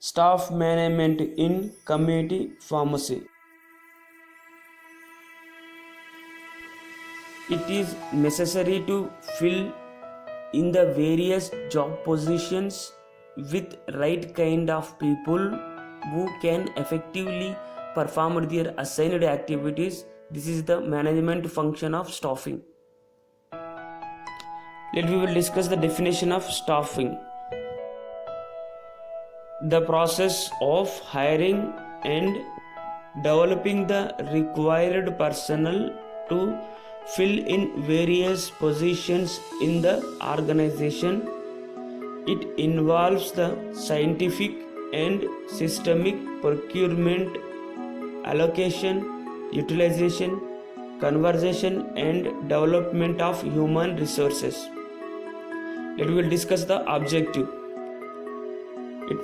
staff management in community pharmacy. It is necessary to fill in the various job positions with right kind of people who can effectively perform their assigned activities. This is the management function of staffing. We will discuss the definition of staffing. The process of hiring and developing the required personnel to fill in various positions in the organization. It involves the scientific and systemic procurement, allocation, utilization, conservation and development of human resources. We will discuss the objective.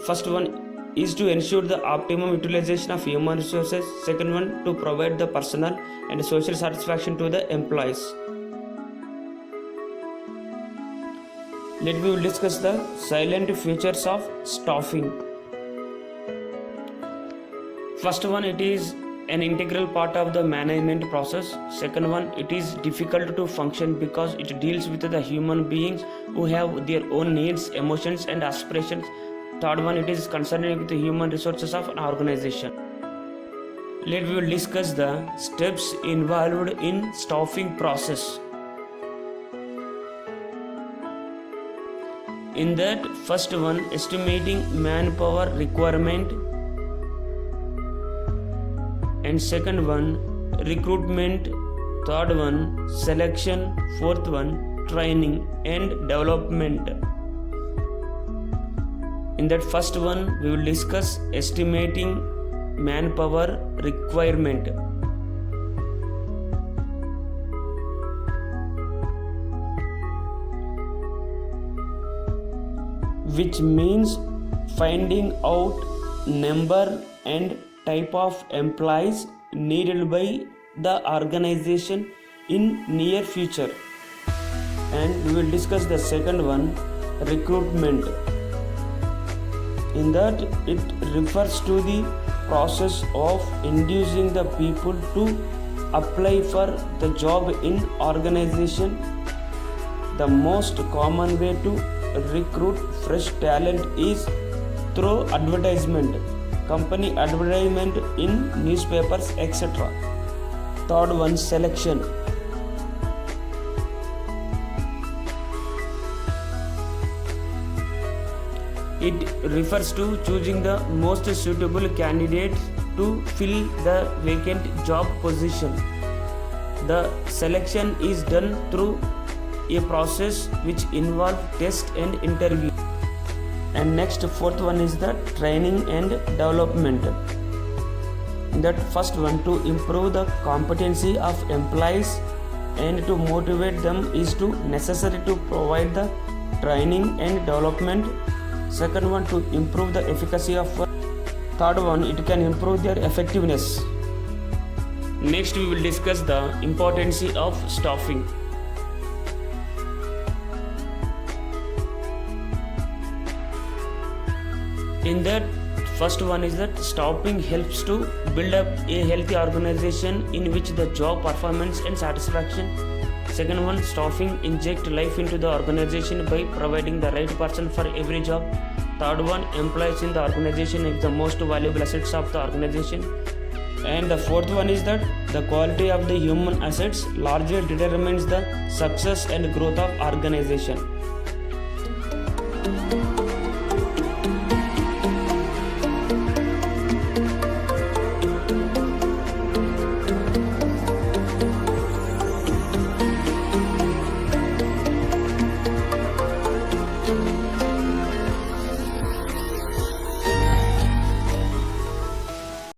First one is to ensure the optimum utilization of human resources. Second one, to provide the personal and social satisfaction to the employees. We will discuss the silent features of staffing. First one, it is an integral part of the management process. Second one, it is difficult to function because it deals with the human beings who have their own needs, emotions and aspirations. Third one, it is concerned with the human resources of an organization. We will discuss the steps involved in staffing process. In that, first one, estimating manpower requirement, and second one, recruitment. Third one, selection. Fourth one, training and development. In that first one, we will discuss estimating manpower requirement. Which means finding out number and type of employees needed by the organization in near future. And we will discuss the second one, recruitment. In that, it refers to the process of inducing the people to apply for the job in organization. The most common way to recruit fresh talent is through advertisement, company advertisement in newspapers, etc. Third one, selection. It refers to choosing the most suitable candidate to fill the vacant job position. The selection is done through a process which involves test and interview. And next, fourth one is the training and development. That first one, to improve the competency of employees and to motivate them is to necessary to provide the training and development. Second one, to improve the efficacy of work. Third one, it can improve their effectiveness. Next, we will discuss the importance of staffing. In that, first one is that staffing helps to build up a healthy organization in which the job performance and satisfaction. Second one, staffing inject life into the organization by providing the right person for every job. Third one, employees in the organization is the most valuable assets of the organization. And the fourth one is that the quality of the human assets largely determines the success and growth of organization.